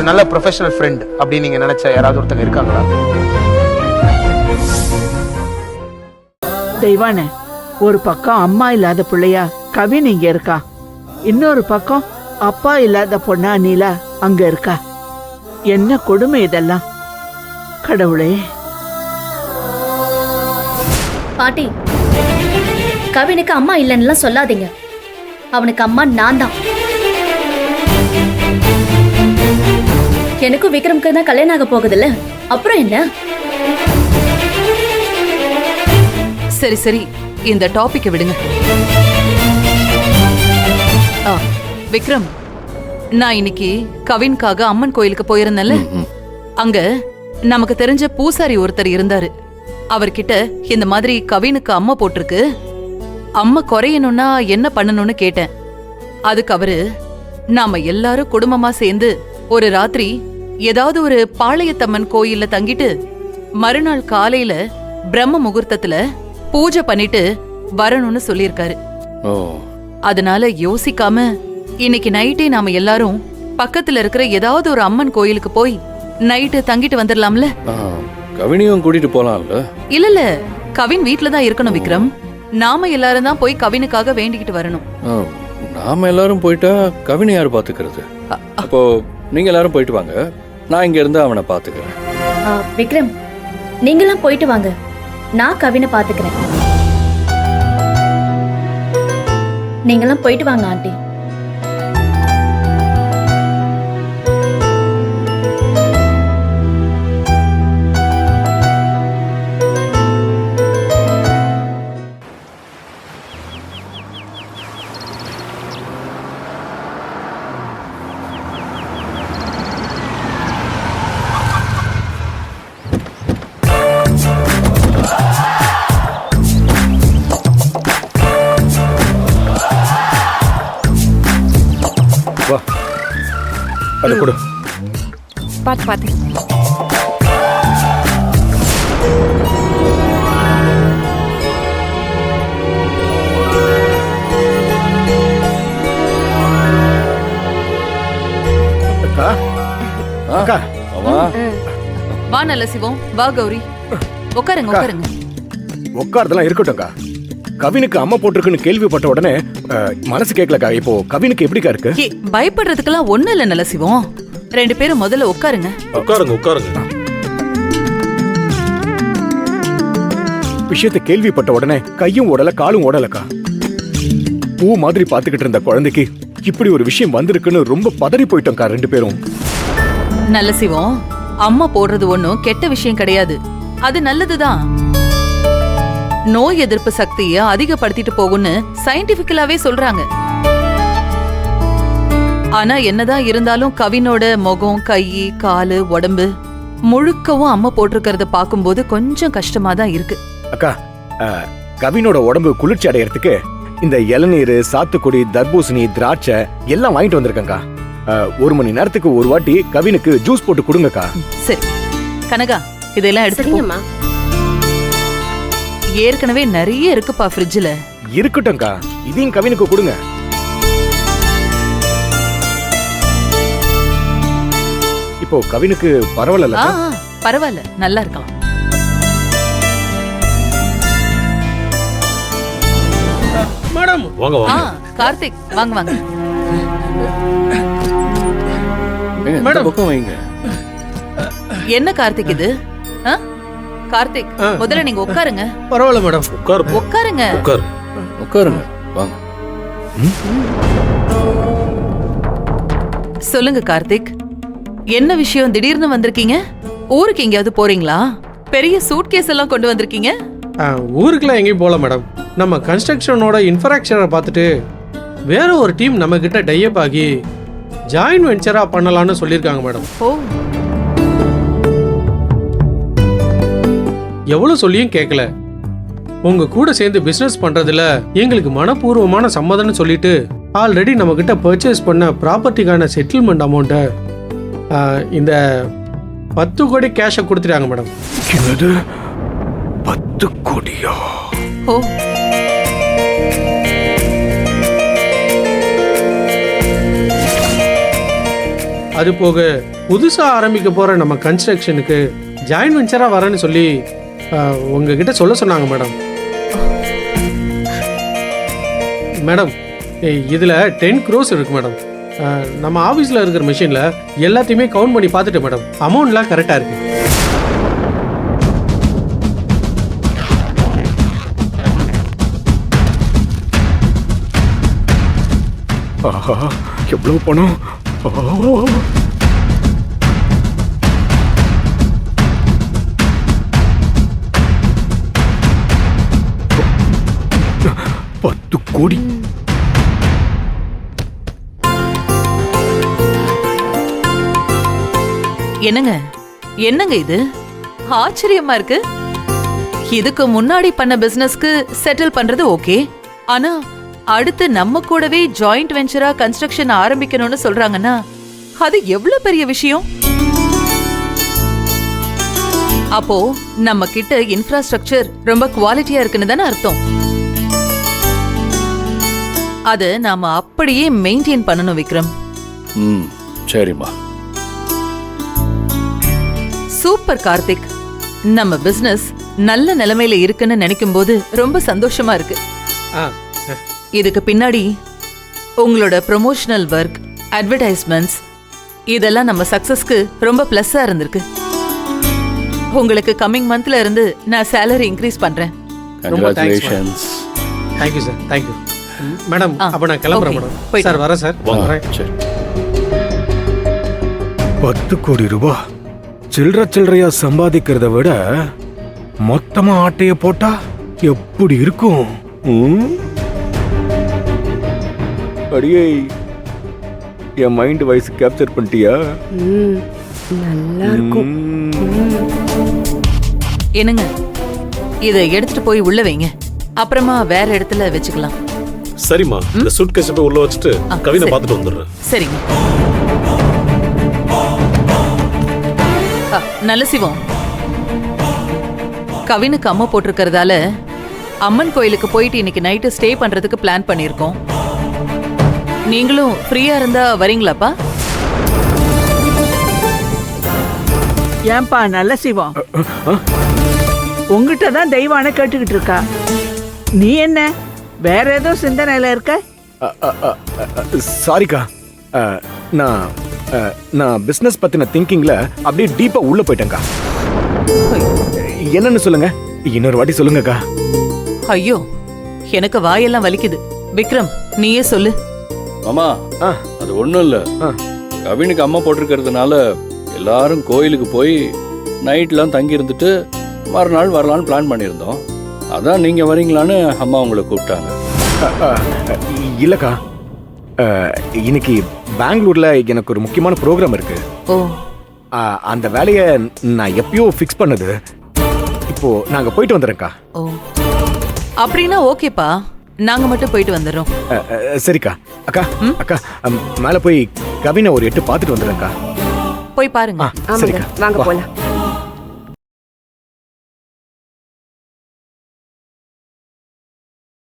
ஒரு நல்ல professional friend அப்படின்னு நீங்க நினைச்ச யாராவது ஒருத்தங்க இருக்காங்களா? தெய்வானே, ஒரு பக்கம் அம்மா இல்லாத பிள்ளையா கவின் இங்க இருக்கா, இன்னொரு பக்கம் அப்பா இல்லாத பொண்ணா நீலா அங்க இருக்கா. என்ன கொடுமை இதெல்லாம், கடவுளே. பாட்டி, கவினுக்கு அம்மா இல்லைன்னு சொல்லாதீங்க. அவனுக்கு அம்மா நான் தான். எனக்கும் விக்ரமுக்கு தான் கல்யாணம் ஆக போகுதுல்ல, அப்புறம் என்ன? சரி சரி, இந்த டாபிக்கை விடுங்க. விக்ரம், நான் இன்னைக்கு கவின்காக அம்மன் கோயிலுக்கு போயிருந்தேன்ல, அங்க நமக்கு தெரிஞ்ச பூசாரி ஒருத்தர் இருந்தாரு. அவர்கிட்ட இந்த மாதிரி கவினுக்கு அம்மா போட்டிருக்கு, அம்மா குறையணும்னா என்ன பண்ணணும்னு கேட்டேன். அதுக்கு அவரு, நாம எல்லாரும் குடும்பமா சேர்ந்து ஒரு ராத்திரி ஏதாவது ஒரு பாளையத்தம்மன் கோயில்ல தங்கிட்டு மறுநாள் காலையில பிரம்ம முகூர்த்தத்துல பூஜை பண்ணிட்டு வரணும்னு சொல்லியிருக்காரு. அதனால யோசிக்காம இன்னைக்கு நைட்டே நாம எல்லாரும் பக்கத்துல இருக்கிற ஏதாவது ஒரு அம்மன் கோயிலுக்கு போய் நைட்டு தங்கிட்டு வந்துடலாம்ல. கவினியும் கூட்டிட்டு போலாம்ல? இல்ல, கவின் வீட்ல தான் இருக்கணும் விக்ரம். நாம எல்லாரும் தான் போய் கவினுக்காக வேண்டிக்கிட்டு வரணும். நாம எல்லாரும் போயிட்டா கவினை யாரு பாத்துக்கிறது? அப்போ நீங்க எல்லாரும் போயிட்டு வாங்க, நான் இங்க இருந்து அவனை பாத்துக்கிறேன். விக்ரம், நீங்களாம் போயிட்டு வாங்க, நான் கவினை பாத்துக்கிறேன். நீங்களாம் போயிட்டு வாங்க ஆண்டி. அது கொடு. பாத்து பாத்து. வா நல்ல சிவம், வா கௌரி, உட்காருங்க உட்காருங்க. உட்கார்தெல்லாம் இருக்கட்டும்க்கா. கவினுக்கு அம்மா போட்டிருக்குன்னு கேள்விப்பட்ட உடனே மனசு கேட்கலக்கா. இப்போ கவினுக்கு எப்படிக்கா இருக்கு? பயப்படுறதுக்கெல்லாம் ஒண்ணு இல்ல நல்ல சிவம். ரெண்டு பேரும் முதல்ல உட்காருங்க. உட்காருங்க உட்காருங்க. விஷயத்தை கேள்விப்பட்ட உடனே கையும் ஓடல காலும் ஓடலக்கா. பூ மாதிரி பாத்துக்கிட்டு இருந்த குழந்தைக்கு இப்படி ஒரு விஷயம் வந்திருக்குன்னு ரொம்ப பதறி போயிட்டோம்க்கா ரெண்டு பேரும். நல்ல சிவம், அம்மா போடுறது ஒண்ணும் கெட்ட விஷயம் கிடையாது, அது நல்லதுதான். நோய் எதிர்ப்பு சக்தியை அதிகப்படுத்திட்டு போகும்னு சயின்டிபிக்கலாவே சொல்றாங்க. ஆனா என்னதான் இருந்தாலும் கவினோட முகம், கை, காலு, உடம்பு முழுக்கவும் அம்மா போட்டிருக்கிறத பாக்கும்போது கொஞ்சம் கஷ்டமா தான் இருக்கு. அக்கா, கவினோட உடம்பு குளிர்ச்சி அடையறதுக்கு இந்த இளநீர், சாத்துக்குடி, தர்பூசணி, திராட்சை எல்லாம் வாங்கிட்டு வந்திருக்கேன்க்கா. 1 மணி நேரத்துக்கு ஒரு வாட்டி கவினுக்கு ஜூஸ் போட்டு கொடுங்கக்கா. சரி கனகா, இதெல்லாம் எடுத்துக்கோமா. ஏற்கனவே நிறைய இருக்குப்பா ஃப்ரிட்ஜ்ல. இருக்கட்டும்க்கா, இதையும் கவினுக்கு கொடுங்க. இப்போ கவினுக்கு பரவாயில்ல? பரவாயில்ல, நல்லா இருக்கான். மேடம் வாங்க வாங்க. கார்த்திக் வாங்க வாங்க. மேடம் பக்கம் வைங்க. என்ன கார்த்திக் இது? கார்த்திக், முதல்ல நீங்க உட்காருங்க. பரவாயில்ல மேடம், உட்காருங்க உட்காருங்க உட்காருங்க வாங்க. சொல்லுங்க கார்த்திக், என்ன விஷயம் திடீர்னு வந்திருக்கீங்க? ஊருக்கு எங்கேயாவது போறீங்களா? பெரிய சூட்கேஸ் எல்லாம் கொண்டு வந்திருக்கீங்க. ஊருக்குலாம் எங்கேயும் போல மேடம். நம்ம கன்ஸ்ட்ரக்ஷனோட இன்ஃப்ராஸ்ட்ரக்சரை பார்த்துட்டு வேற ஒரு டீம் நம்ம கிட்ட டைப் ஆகி ஜாயின் வெஞ்சரா பண்ணலாம்னு சொல்லியிருக்காங்க மேடம். ஓ, எவ்வளவு சொல்லியும் கேட்கல. உங்க கூட சேர்ந்து பிசினஸ் பண்றதுல எங்களுக்கு மனப்பூர்வமான சம்மதம்னு சொல்லிட்டு ஆல்ரெடி நம்ம கிட்ட பர்ச்சேஸ் பண்ண ப்ராப்பர்ட்டிக்கான செட்டில்மெண்ட் அமௌண்ட்டை இந்த 10 கோடி கேஷை கொடுத்துட்டாங்க மேடம். 10 கோடியா? ஓ, அது போக புதுசா ஆரம்பிக்க போற நம்ம கன்ஸ்ட்ரக்ஷனுக்கு ஜாயின்ட் வெஞ்சரா வரேன்னு சொல்லி உங்ககிட்ட சொல்ல சொன்னாங்க மேடம். மேடம் இதுல 10 crores இருக்கு மேடம். நம்ம ஆபீஸ்ல இருக்கிற மிஷின்ல எல்லாத்தையுமே கவுண்ட் பண்ணி பார்த்துட்டு மேடம் அமௌண்ட்லாம் கரெக்டா இருக்கு. ஆஹா, எவ்வளவு பணம்! ஓ! 10 கோடி. என்னங்க இது ஆச்சரியமா இருக்கு. இதுக்கு முன்னாடி பண்ண பிசினஸ்க்கு செட்டில் பண்றது ஓகே, ஆனா அடுத்து நம்ம கூடவே ஜாயிண்ட் வெஞ்சரா கன்ஸ்ட்ரக்ஷன் ஆரம்பிக்கணும்னு சொல்றாங்கன்னா அது எவ்வளவு பெரிய விஷயம். அப்போ நம்ம கிட்ட இன்ஃப்ராஸ்ட்ரக்சர் ரொம்ப குவாலிட்டியா இருக்குன்னு தானே அர்த்தம். அது நாம அப்படியே மெயின்டைன் பண்ணணும் விக்ரம். சரிம்மா. சூப்பர் கார்த்திக், நம்ம பிசினஸ் நல்ல நிலைமையில இருக்குன்னு நினைக்கும் போது ரொம்ப சந்தோஷமா இருக்கு. இதுக்கு பின்னாடி உங்களோட ப்ரொமோஷனல் ஒர்க், அட்வர்டைஸ்மெண்ட்ஸ் இதெல்லாம் நம்ம சக்சஸ்க்கு ரொம்ப பிளஸ்ஸா இருந்திருக்கு. உங்களுக்கு கம்மிங் மந்த்ல இருந்து நான் சேலரி இன்க்ரீஸ் பண்றேன். Congratulations. Thank you sir, thank you madam. அப்ப நான் கிளம்புறேன் மேடம். சார் வரேன் சார். சரி. 10 கோடி ரூபாய் சில்லறையா சம்பாதிக்கிறத விட மொத்தமா ஆட்டைய போட்டா எப்படி இருக்கும்? அடியே, என் மைண்ட் வாய்ஸ் கேப்சர் பண்ணிட்டியா? நல்லா இருக்கும். என்னங்க, இதை எடுத்துட்டு போய் உள்ள வைங்க, அப்புறமா வேற இடத்துல வச்சுக்கலாம். சரிம்மா, இந்த சூட்கேஸ் போய் உள்ள வச்சுட்டு கவினை சரி. பார்த்துட்டு வந்துடுறேன். சரிங்க. நல்ல சிவம், கவினுக்கு அம்மா போட்டிருக்கிறதால அம்மன் கோயிலுக்கு போயிட்டு இன்னைக்கு நைட்டு ஸ்டே பண்றதுக்கு பிளான் பண்ணிருக்கோம். நீங்களும் ஃப்ரீயா இருந்தா வரீங்களாப்பா? ஏன்பா நல்ல சிவம், உங்ககிட்ட தான் தெய்வான கேட்டுக்கிட்டு இருக்கா. நீ என்ன வேற ஏதோ சிந்தனையில இருக்க? சாரிக்கா, நான் பிசினஸ் பத்தின திங்கிங்ல அப்படியே டீப்பா உள்ள போயிட்டேன்க்கா. என்னன்னு சொல்லுங்க, இன்னொரு வாட்டி சொல்லுங்கக்கா. ஐயோ, எனக்கு வாயெல்லாம் வலிக்குது. விக்ரம், நீயே சொல்லு. மாமா, அது ஒண்ணும் இல்ல. கவினுக்கு அம்மா போட்டிருக்கிறதுனால எல்லாரும் கோயிலுக்கு போய் நைட்லாம் தங்கி இருந்துட்டு மறுநாள் வரலான்னு பிளான் பண்ணியிருந்தோம். அதான் நீங்க வரீங்களான்னு அம்மா உங்களை கூப்பிட்டாங்க. இல்லக்கா, இன்னைக்கு பெங்களூர்ல எனக்கு ஒரு முக்கியமான ப்ரோக்ராம் இருக்கு. ஓ, அந்த வேலையை நான் எப்பயோ ஃபிக்ஸ் பண்ணது. இப்போ நாங்க போயிட்டு வந்துடுறேன்க்கா. ஓ, அப்படின்னா ஓகேப்பா, நாங்க மட்டும் போயிட்டு வந்துடுறோம். சரிக்கா. அக்கா, அக்கா, மேல போய் கவினை ஒரு 8 பார்த்துட்டு வந்துடுறேன்க்கா. போய் பாருங்க. ஆமாங்க, சரிக்கா, வாங்க வா. போலாம்.